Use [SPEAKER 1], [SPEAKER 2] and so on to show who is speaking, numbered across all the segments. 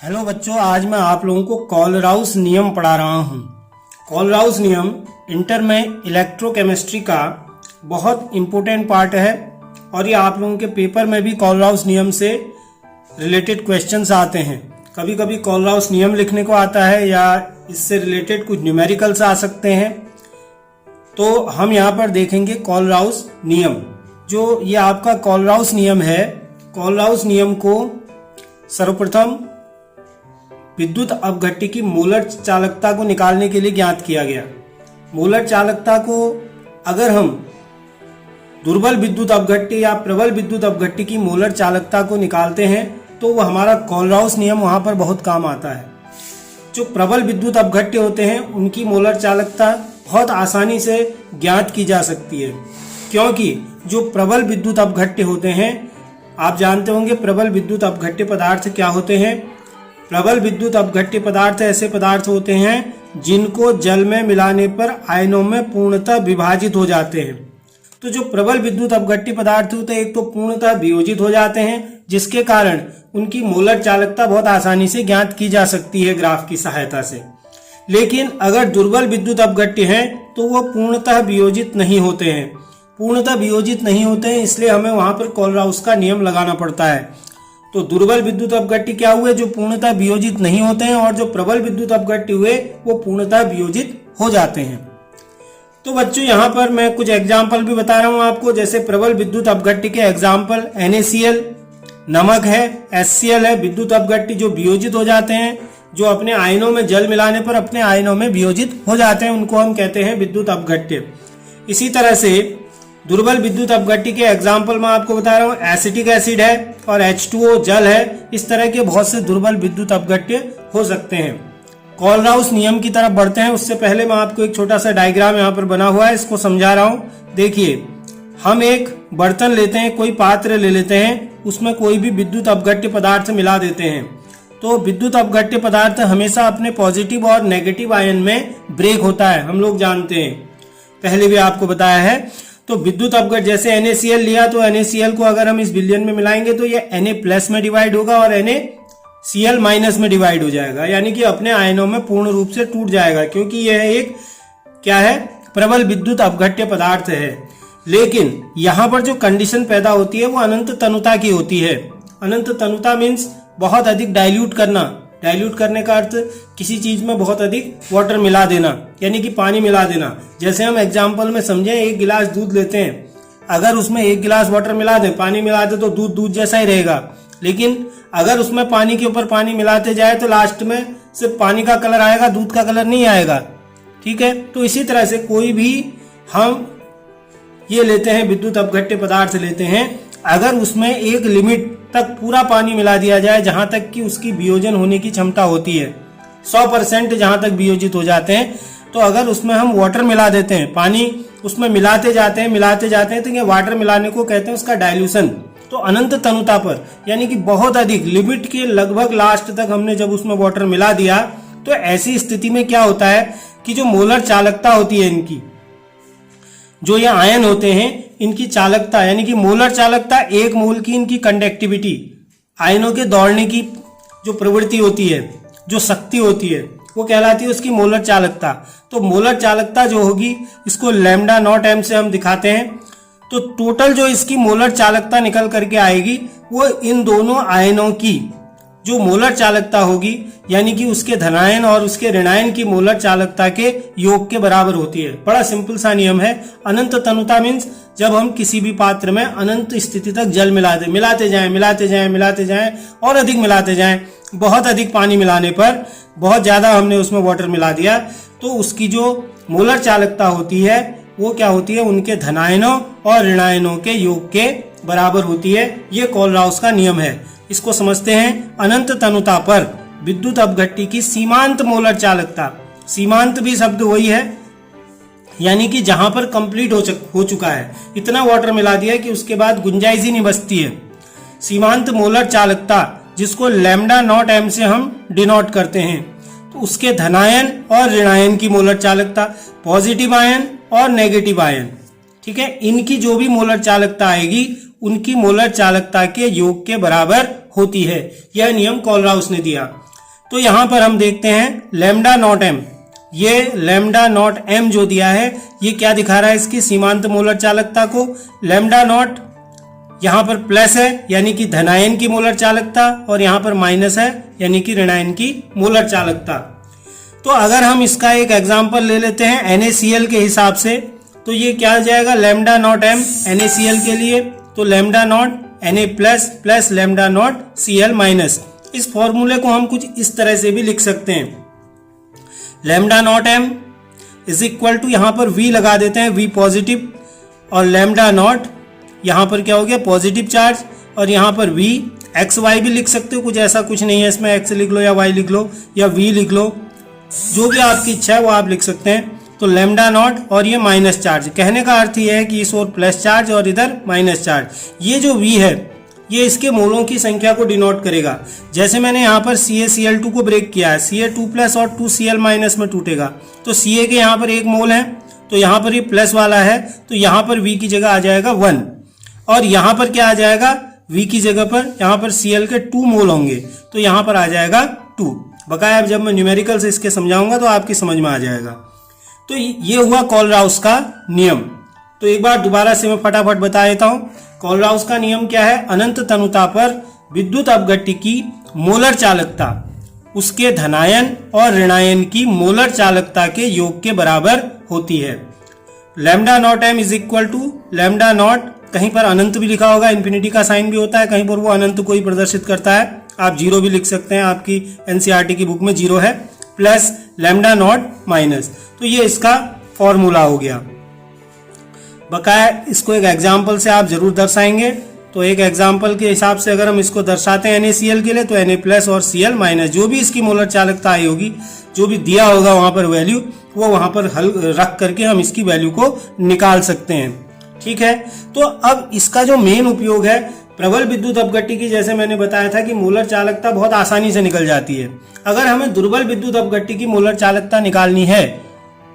[SPEAKER 1] Hello बच्चों, आज मैं आप लोगों को कोलराउस नियम पढ़ा रहा हूँ। कोलराउस नियम इंटर में इलेक्ट्रोकेमिस्ट्री का बहुत इम्पोर्टेंट पार्ट है और ये आप लोगों के पेपर में भी कोलराउस नियम से रिलेटेड क्वेश्चंस आते हैं। कभी कभी कोलराउस नियम लिखने को आता है या इससे रिलेटेड कुछ न्यूमेरिकल्स आ सकते हैं। तो हम यहाँ पर देखेंगे कोलराउस नियम। जो ये आपका कोलराउस नियम है, कोलराउस नियम को सर्वप्रथम विद्युत अपघट्य की मोलर चालकता को निकालने के लिए ज्ञात किया गया। मोलर चालकता को अगर हम दुर्बल विद्युत अपघट्य या प्रबल विद्युत अपघट्य की मोलर चालकता को निकालते हैं तो वो हमारा कोलराउस नियम वहां पर बहुत काम आता है। जो प्रबल विद्युत अपघट्य होते हैं उनकी मोलर चालकता बहुत आसानी से ज्ञात की जा सकती है, क्योंकि जो प्रबल विद्युत अपघट्य होते हैं, आप जानते होंगे प्रबल विद्युत अपघट्य पदार्थ क्या होते हैं। प्रबल विद्युत अपघट्य पदार्थ ऐसे पदार्थ होते हैं जिनको जल में मिलाने पर आयनों में पूर्णतः विभाजित हो जाते हैं। तो जो प्रबल विद्युत अपघट्य पदार्थ होते हैं, एक तो पूर्णतः वियोजित हो जाते हैं, जिसके कारण उनकी मोलर चालकता बहुत आसानी से ज्ञात की जा सकती है ग्राफ की सहायता से। लेकिन अगर दुर्बल विद्युत अपघट्य हैं तो वो पूर्णतः वियोजित नहीं होते हैं। पूर्णतः वियोजित नहीं होते हैं, इसलिए हमें वहां पर कोलराउस का नियम लगाना पड़ता है। तो दुर्बल विद्युत अपघट्य क्या हुए? जो पूर्णतः वियोजित नहीं होते हैं, और जो प्रबल विद्युत अपघट्य हुए वो पूर्णतः वियोजित हो जाते हैं। तो बच्चों, यहाँ पर मैं कुछ एग्जाम्पल भी बता रहा हूँ आपको। जैसे प्रबल विद्युत अपघट्य के एग्जाम्पल NaCl नमक है, HCl है। विद्युत अपघट्य जो वियोजित हो जाते हैं, जो अपने आयनों में जल मिलाने पर अपने आयनों में वियोजित हो जाते हैं, उनको हम कहते हैं विद्युत अपघट्य। इसी तरह से दुर्बल विद्युत अपघट्य के एग्जाम्पल मैं आपको बता रहा हूँ, एसिटिक एसिड है और H2O जल है। इस तरह के बहुत से दुर्बल विद्युत अपघट्य हो सकते हैं। कोलराउस नियम की तरफ बढ़ते हैं, उससे पहले मैं आपको एक छोटा सा डायग्राम यहाँ पर बना हुआ है, इसको समझा रहा हूँ। देखिए, हम एक बर्तन लेते हैं, कोई पात्र ले लेते हैं, उसमें कोई भी विद्युत अपघट्य पदार्थ मिला देते हैं। तो विद्युत अपघट्य पदार्थ हमेशा अपने पॉजिटिव और नेगेटिव आयन में ब्रेक होता है, हम लोग जानते हैं, पहले भी आपको बताया है। तो विद्युत अपघट्य जैसे NaCl लिया, तो NaCl को अगर हम इस विलयन में मिलाएंगे तो ये Na+ में डिवाइड होगा और NaCl- में डिवाइड हो जाएगा, यानी कि अपने आयनों में पूर्ण रूप से टूट जाएगा, क्योंकि यह एक क्या है, प्रबल विद्युत अपघट्य पदार्थ है। लेकिन यहाँ पर जो कंडीशन पैदा होती है वो अनंत तनुता की होती है। अनंत तनुता मीन्स बहुत अधिक डाइल्यूट करना। डाइल्यूट करने का अर्थ किसी चीज में बहुत अधिक वाटर मिला देना, यानी कि पानी मिला देना। जैसे हम एग्जाम्पल में समझें, एक गिलास दूध लेते हैं, अगर उसमें 1 गिलास वाटर मिला दें, पानी मिला दे, तो दूध दूध जैसा ही रहेगा। लेकिन अगर उसमें पानी के ऊपर पानी मिलाते जाए तो लास्ट में सिर्फ पानी का कलर आएगा, दूध का कलर नहीं आएगा। ठीक है, तो इसी तरह से कोई भी हम ये लेते हैं, विद्युत अपघट्य पदार्थ लेते हैं, अगर उसमें एक लिमिट तक पूरा पानी मिला दिया जाए जहां तक कि उसकी वियोजन होने की क्षमता होती है, 100% जहां तक वियोजित हो जाते हैं, तो अगर उसमें हम वाटर मिला देते हैं, पानी उसमें मिलाते जाते हैं, तो ये वाटर मिलाने को कहते हैं उसका डाइल्यूशन। तो अनंत तनुता पर, यानी कि बहुत अधिक लिमिट के लगभग लास्ट तक हमने जब उसमें वाटर मिला दिया, तो ऐसी स्थिति में क्या होता है कि जो मोलर चालकता होती है इनकी, जो ये आयन होते हैं, इनकी चालकता यानी कि मोलर चालकता, 1 मोल की इनकी कंडक्टिविटी, आयनों के दौड़ने की जो प्रवृत्ति होती है, जो शक्ति होती है, वो कहलाती है उसकी मोलर चालकता। तो मोलर चालकता जो होगी, इसको λ0m से हम दिखाते हैं। तो टोटल जो इसकी मोलर चालकता निकल करके आएगी, वो इन दोनों आयनों की जो मोलर चालकता होगी, यानी कि उसके धनायन और उसके ऋणायन की मोलर चालकता के योग के बराबर होती है। बड़ा सिंपल सा नियम है। अनंत तनुता मीन्स जब हम किसी भी पात्र में अनंत स्थिति तक जल मिलाते जाएं और अधिक मिलाते जाएं। बहुत अधिक पानी मिलाने पर, बहुत ज्यादा हमने उसमें वाटर मिला दिया, तो उसकी जो मोलर चालकता होती है वो क्या होती है, उनके धनायनों और ऋणायनों के योग के बराबर होती है। ये कोलराउस का नियम है। इसको समझते हैं। अनंत तनुता पर विद्युत अपघट्य की सीमांत मोलर चालकता, सीमांत भी शब्द वही है, यानी कि जहां पर कंप्लीट हो चुका है, इतना वाटर मिला दिया कि उसके बाद गुंजाइश ही नहीं बचती है। सीमांत मोलर चालकता जिसको λ0m से हम डिनोट करते हैं, तो उसके धनायन और ऋणायन की मोलर चालकता, पॉजिटिव आयन और नेगेटिव आयन, ठीक है, इनकी जो भी मोलर चालकता आएगी उनकी मोलर चालकता के योग के बराबर होती है। यह नियम कोलराउस ने दिया। तो यहां पर हम देखते हैं लैम्डा नॉट एम, ये लैम्डा नॉट एम जो दिया है ये क्या दिखा रहा है, इसकी सीमांत मोलर चालकता को। लैम्डा नॉट यहां पर प्लस है यानी कि धनायन की मोलर चालकता, और यहां पर माइनस है यानी कि ऋणायन की मोलर चालकता। तो अगर हम इसका एक एग्जांपल ले लेते हैं NaCl के हिसाब से, तो ये क्या आ जाएगा, लैम्डा नॉट एम NaCl के लिए, तो lambda naught Na plus plus lambda naught Cl minus. इस फॉर्मूले को हम कुछ इस तरह से भी लिख सकते हैं, lambda naught M is equal to, यहां पर V लगा देते हैं, V पॉजिटिव, और लैम्डा नॉट यहां पर क्या हो गया, पॉजिटिव चार्ज, और यहां पर V एक्स वाई भी लिख सकते हो, कुछ ऐसा कुछ नहीं है इसमें, एक्स लिख लो या वाई लिख लो या V लिख लो, जो भी आपकी इच्छा है वो आप लिख सकते हैं। तो लैम्डा नॉट और ये माइनस चार्ज, कहने का अर्थ ये है कि इस ओर प्लस चार्ज और इधर माइनस चार्ज। ये जो V है ये इसके मोलों की संख्या को डिनोट करेगा। जैसे मैंने यहाँ पर CaCl2 को ब्रेक किया है, Ca2 प्लस और 2Cl माइनस में टूटेगा, तो Ca के यहाँ पर 1 मोल है, तो यहाँ पर ये प्लस वाला है, तो यहाँ पर V की जगह आ जाएगा 1, और यहाँ पर क्या आ जाएगा, V की जगह पर यहाँ पर Cl के 2 मोल होंगे, तो यहाँ पर आ जाएगा 2। बकाया अब जब मैं न्यूमेरिकल से इसके समझाऊंगा तो आपकी समझ में आ जाएगा। तो ये हुआ कोलराउस का नियम। तो एक बार दोबारा से मैं फटाफट बता देता हूं, कोलराउस का नियम क्या है, अनंत तनुता पर विद्युत अपघट्य की मोलर चालकता उसके धनायन और ऋणायन की मोलर चालकता के योग के बराबर होती है। Lambda naught M is equal to lambda naught, कहीं पर अनंत भी लिखा होगा, इन्फिनिटी का साइन भी होता है, कहीं पर वो अनंत को ही प्रदर्शित करता है, आप 0 भी लिख सकते हैं, आपकी एनसीईआरटी की बुक में 0 है, प्लस लैम्डा नॉट माइनस। तो ये इसका फॉर्मूला हो गया। बकाया इसको एक एग्जाम्पल से आप जरूर दर्शाएंगे, तो एक एग्जाम्पल के हिसाब से अगर हम इसको दर्शाते हैं NaCl के लिए, तो Na प्लस और Cl माइनस, जो भी इसकी मोलर चालकता आई होगी, जो भी दिया होगा वहां पर वैल्यू, वो वहां पर हल रख करके हम इसकी वैल्यू को निकाल सकते हैं। ठीक है, तो अब इसका जो मेन उपयोग है प्रबल विद्युत अपघट्य की, जैसे मैंने बताया था कि मोलर चालकता बहुत आसानी से निकल जाती है। अगर हमें दुर्बल विद्युत अपघट्य की मोलर चालकता निकालनी है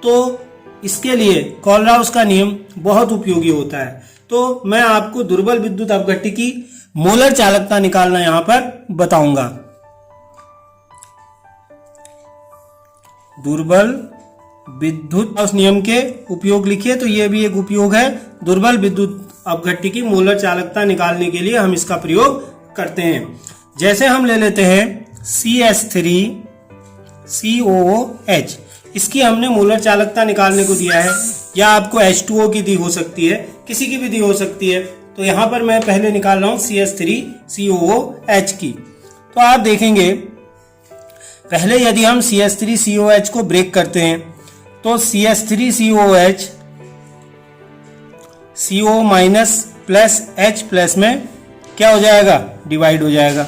[SPEAKER 1] तो इसके लिए कोलराउस का नियम बहुत उपयोगी होता है। तो मैं आपको दुर्बल विद्युत अपघट्य की मोलर चालकता निकालना यहां पर बताऊंगा। दुर्बल विद्युत उस नियम के उपयोग लिखिए, तो यह भी एक उपयोग है, दुर्बल विद्युत अपघट्य की मोलर चालकता निकालने के लिए हम इसका प्रयोग करते हैं। जैसे हम ले लेते हैं CH3COOH, इसकी हमने मोलर चालकता निकालने को दिया है, या आपको H2O की दी हो सकती है, किसी की भी दी हो सकती है। तो यहां पर मैं पहले निकाल रहा हूं CH3COOH की। तो आप देखेंगे पहले यदि हम CH3COH को ब्रेक करते हैं तो CH3COH CO minus plus H plus में क्या हो जाएगा, डिवाइड हो जाएगा।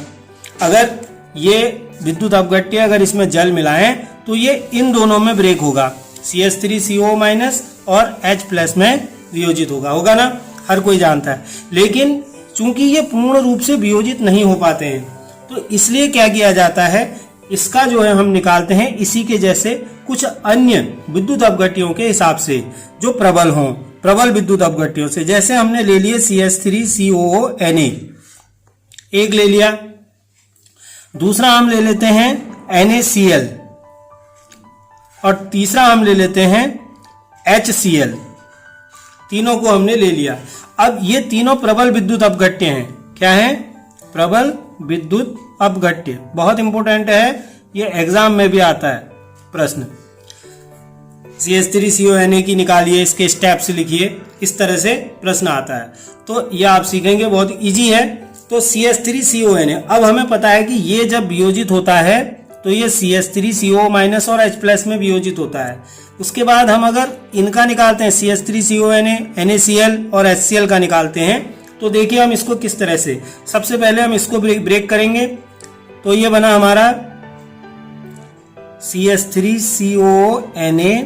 [SPEAKER 1] अगर ये विद्युत अपघट्य अगर इसमें जल मिलाएं तो ये इन दोनों में ब्रेक होगा, CH3CO माइनस और H प्लस में वियोजित होगा ना, हर कोई जानता है। लेकिन चूंकि ये पूर्ण रूप से वियोजित नहीं हो पाते हैं, तो इसलिए क्या किया जाता है, इसका जो है हम निकालते हैं इसी के जैसे कुछ अन्य विद्युत अपघट्यों के हिसाब से जो प्रबल हों, प्रबल विद्युत अपघट्यों से। जैसे हमने ले लिए CH3COONA, एक ले लिया, दूसरा हम ले लेते हैं NaCl, और तीसरा हम ले लेते हैं HCl। तीनों को हमने ले लिया। अब ये तीनों प्रबल विद्युत अपघट्य हैं। क्या है, प्रबल विद्युत अपघट्य, बहुत इंपॉर्टेंट है, ये एग्जाम में भी आता है प्रश्न। CH3CONA की निकालिए, इसके स्टेप्स लिखिए, इस तरह से प्रश्न आता है, तो ये आप सीखेंगे, बहुत इजी है। तो CH3CONA, अब हमें पता है कि ये जब वियोजित होता है तो ये CH3CO माइनस और H प्लस में वियोजित होता है। उसके बाद हम अगर इनका निकालते हैं CH3CONA, NaCl और HCl का निकालते हैं, तो देखिए हम इसको किस तरह से, सबसे पहले हम इसको ब्रेक करेंगे, तो ये बना हमारा CH3CONA।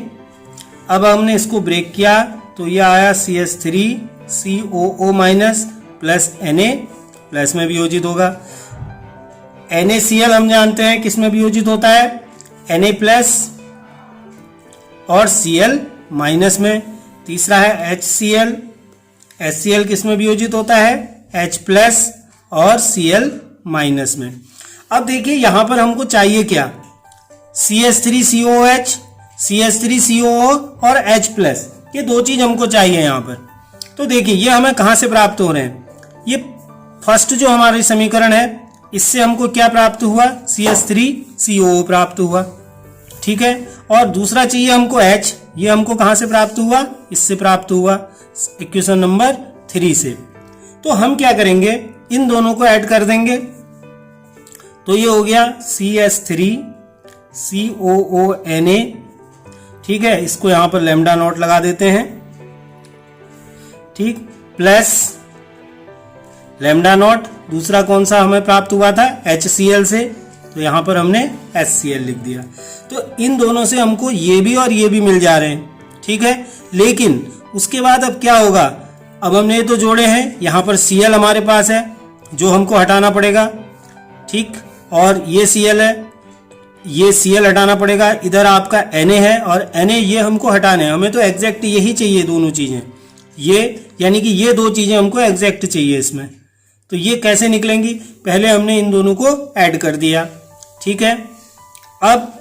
[SPEAKER 1] अब हमने इसको ब्रेक किया तो ये आया CH3COO minus plus Na plus में वियोजित होगा। NaCl हम जानते हैं किस में वियोजित होता है, Na प्लस और Cl माइनस में। तीसरा है HCl, HCl किस में वियोजित होता है, H प्लस और Cl माइनस में। अब देखिए यहाँ पर हमको चाहिए क्या, CH3COOH, CH3COO और H+, ये दो चीज हमको चाहिए यहाँ पर। तो देखिए ये हमें कहाँ से प्राप्त हो रहे हैं, ये फर्स्ट जो हमारी समीकरण है इससे हमको क्या प्राप्त हुआ, CH3COO प्राप्त हुआ, ठीक है। और दूसरा चाहिए हमको H, ये हमको कहाँ से प्राप्त हुआ, इससे प्राप्त हुआ, इक्वेशन नंबर 3 से। तो हम क्या करेंगे, इन दोनों को ऐड कर देंगे, तो ये हो गया CH3COONA, ठीक है। इसको यहां पर लैम्डा नॉट लगा देते हैं, ठीक, प्लस लैम्डा नॉट, दूसरा कौन सा हमें प्राप्त हुआ था, HCl से, तो यहां पर हमने HCl लिख दिया। तो इन दोनों से हमको ये भी और ये भी मिल जा रहे हैं, ठीक है। लेकिन उसके बाद अब क्या होगा, अब हमने ये तो जोड़े हैं, यहां पर Cl हमारे पास है जो हमको हटाना पड़ेगा, ठीक, और ये Cl है, ये Cl हटाना पड़ेगा, इधर आपका Na है और Na ये हमको हटाने हैं, हमें तो एग्जैक्ट यही चाहिए दोनों चीजें, ये यानी कि ये दो चीजें हमको एग्जैक्ट चाहिए इसमें। तो ये कैसे निकलेंगी, पहले हमने इन दोनों को ऐड कर दिया, ठीक है। अब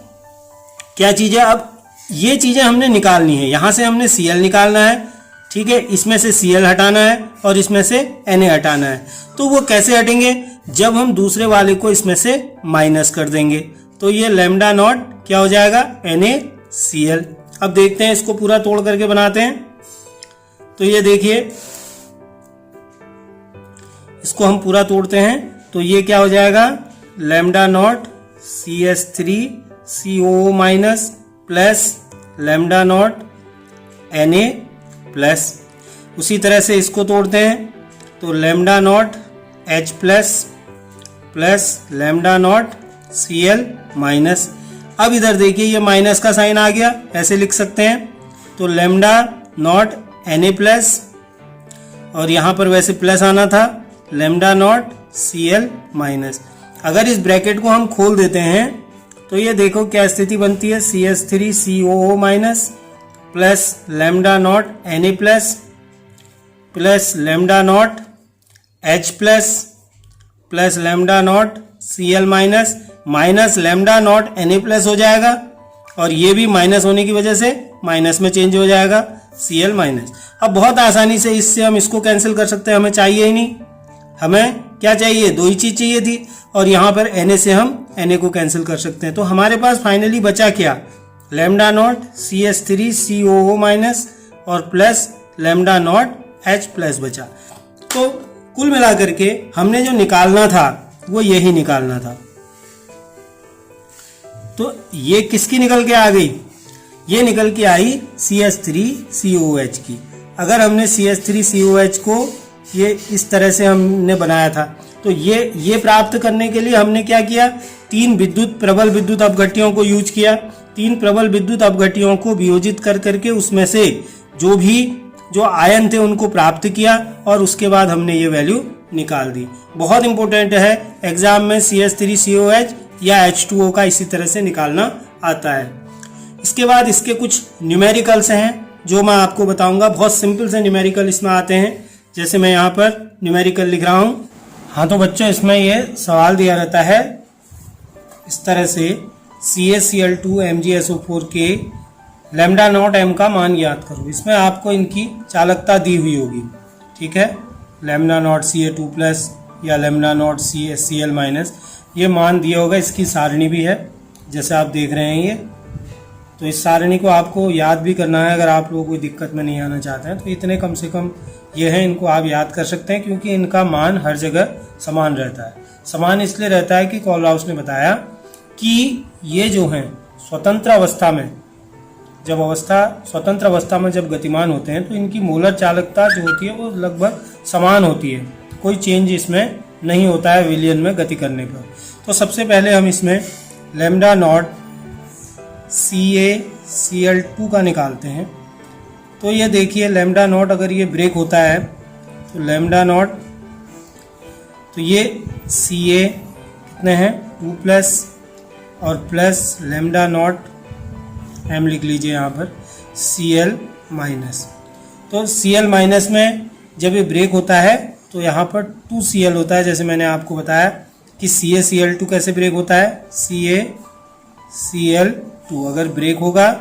[SPEAKER 1] क्या चीज है, अब ये चीजें हमने निकालनी है, यहां से हमने Cl निकालना है, ठीक है, इसमें से Cl हटाना है और इसमें से Na हटाना है। तो वो कैसे हटेंगे, जब हम दूसरे वाले को इसमें से माइनस कर देंगे, तो ये लैम्डा नॉट क्या हो जाएगा, NaCl। अब देखते हैं इसको पूरा तोड़ करके बनाते हैं। तो ये देखिए इसको हम पूरा तोड़ते हैं, तो ये क्या हो जाएगा, lambda naught CH3COO minus plus lambda naught Na plus, उसी तरह से इसको तोड़ते हैं, तो lambda naught H plus lambda naught Cl minus. अब इधर देखिए ये माइनस का साइन आ गया, ऐसे लिख सकते हैं, तो लैम्डा नॉट Na प्लस, और यहां पर वैसे प्लस आना था, लैम्डा नॉट Cl माइनस। अगर इस ब्रैकेट को हम खोल देते हैं तो ये देखो क्या स्थिति बनती है, CH3COO minus plus lambda naught Na plus lambda naught H plus lambda naught Cl minus minus lambda naught Na plus हो जाएगा, और ये भी माइनस होने की वजह से माइनस में चेंज हो जाएगा, Cl माइनस। अब बहुत आसानी से इससे हम इसको कैंसिल कर सकते हैं, हमें चाहिए ही नहीं, हमें क्या चाहिए, दो ही चीज चाहिए थी, और यहाँ पर Na से हम Na को कैंसिल कर सकते हैं। तो हमारे पास फाइनली बचा क्या, लैम्डा नॉट CH3COO माइनस और plus lambda naught H plus बचा। तो कुल मिलाकर के हमने जो निकालना था वो यही निकालना था। तो ये किसकी निकल के आ गई, ये निकल के आई CH3COOH की। अगर हमने CH3COOH को ये इस तरह से हमने बनाया था, तो ये प्राप्त करने के लिए हमने क्या किया, तीन प्रबल विद्युत अपघट्यों को यूज किया, तीन प्रबल विद्युत अपघट्यों को वियोजित कर करके उसमें से जो आयन थे उनको प्राप्त किया, और उसके बाद हमने ये वैल्यू निकाल दी। बहुत इंपॉर्टेंट है, एग्जाम में CH3COOH या H2O का इसी तरह से निकालना आता है। इसके बाद इसके कुछ न्यूमेरिकल्स हैं जो मैं आपको बताऊंगा, बहुत सिंपल से न्यूमेरिकल इसमें आते हैं। जैसे मैं यहाँ पर न्यूमेरिकल लिख रहा हूँ। हाँ तो बच्चों इसमें ये सवाल दिया रहता है इस तरह से, CaCl2 MgSO4 के लैम्डा नॉट m का मान ज्ञात करो। इसमें आपको इनकी चालकता दी हुई होगी, ठीक है, लैम्डा नॉट Ca2 प्लस या लैम्डा नॉट Cl माइनस, ये मान दिया होगा। इसकी सारणी भी है जैसे आप देख रहे हैं ये, तो इस सारणी को आपको याद भी करना है अगर आप लोग कोई दिक्कत में नहीं आना चाहते हैं। तो इतने कम से कम ये है, इनको आप याद कर सकते हैं क्योंकि इनका मान हर जगह समान रहता है। समान इसलिए रहता है कि कोलराउस ने बताया कि ये जो हैं स्वतंत्र अवस्था में, स्वतंत्र अवस्था में जब गतिमान होते हैं तो इनकी मोलर चालकता जो होती है वो लगभग समान होती है, कोई चेंज इसमें नहीं होता है विलयन में गति करने पर। तो सबसे पहले हम इसमें लैम्डा नॉट CaCl2 का निकालते हैं। तो ये देखिए लैम्डा नॉट अगर ये ब्रेक होता है तो लैम्डा नॉट, तो ये Ca कितने हैं 2 प्लस और प्लस लैम्डा नॉट m लिख लीजिए यहाँ पर Cl माइनस। तो Cl माइनस में जब ये ब्रेक होता है तो यहाँ पर 2Cl होता है, जैसे मैंने आपको बताया कि CaCl2 कैसे ब्रेक होता है। CaCl2 अगर ब्रेक होगा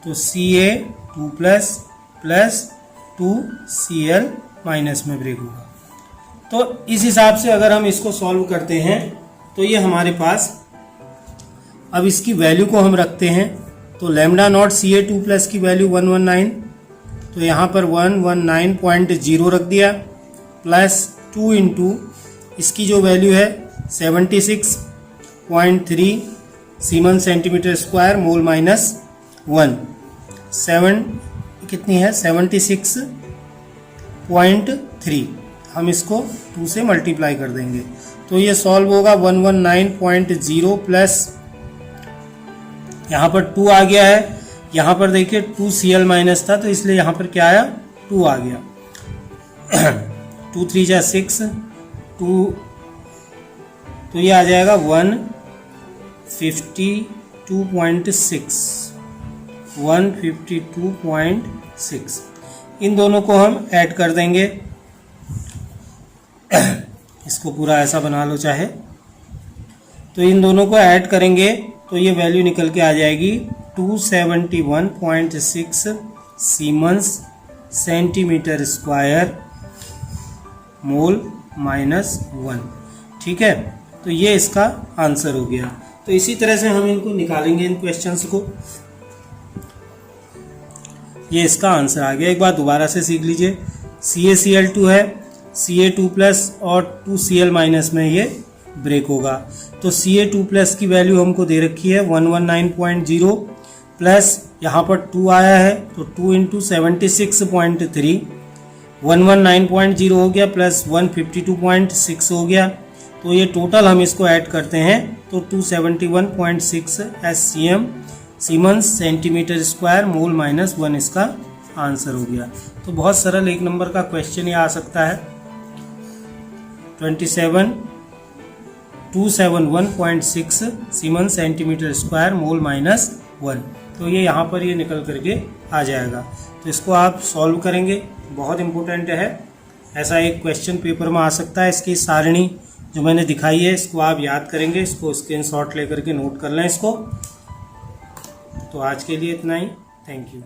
[SPEAKER 1] तो Ca2 प्लस 2Cl माइनस में ब्रेक होगा। तो इस हिसाब से अगर हम इसको सॉल्व करते हैं तो ये हमारे पास, अब इसकी वैल्यू को हम रखते हैं तो लैम्डा नॉट Ca2 प्लस की वैल्यू 119, तो यहाँ पर 119.0 रख दिया, प्लस 2 इंटू इसकी जो वैल्यू है 76.3 semen centimetre square mole minus 1, 7 कितनी है 76.3, हम इसको 2 से मल्टीप्लाई कर देंगे तो ये सॉल्व होगा 119.0 प्लस यहाँ पर 2 आ गया है, यहाँ पर देखिए 2Cl माइनस था तो इसलिए यहाँ पर क्या आया 2 आ गया। 2 3 जा 6, 2 तो ये आ जाएगा 152.6 इन दोनों को हम ऐड कर देंगे। इसको पूरा ऐसा बना लो चाहे, तो इन दोनों को ऐड करेंगे तो ये वैल्यू निकल के आ जाएगी 271.6 Simmons centimetre square mole minus 1। ठीक है, तो ये इसका आंसर हो गया। तो इसी तरह से हम इनको निकालेंगे इन क्वेश्चंस को। ये इसका आंसर आ गया। एक बार दोबारा से सीख लीजिए, CaCl2 है, Ca2 प्लस और 2Cl माइनस में ये ब्रेक होगा। तो Ca2 प्लस की वैल्यू हमको दे रखी है 119.0 प्लस यहाँ पर 2 आया है तो 2 इंटू 76.3, 119.0 हो गया प्लस 152.6 हो गया। तो ये टोटल हम इसको ऐड करते हैं तो 271.6 SCM Simmons centimetre square mole minus 1 इसका आंसर हो गया। तो बहुत सरल एक नंबर का क्वेश्चन ये आ सकता है। 271.6 semen centimetre square mole minus 1, तो ये यहाँ पर ये निकल करके आ जाएगा। तो इसको आप सॉल्व करेंगे, बहुत इंपॉर्टेंट है। ऐसा एक क्वेश्चन पेपर में आ सकता है। इसकी सारणी जो मैंने दिखाई है इसको आप याद करेंगे, इसको स्क्रीनशॉट लेकर के नोट कर लें इसको। तो आज के लिए इतना ही, थैंक यू।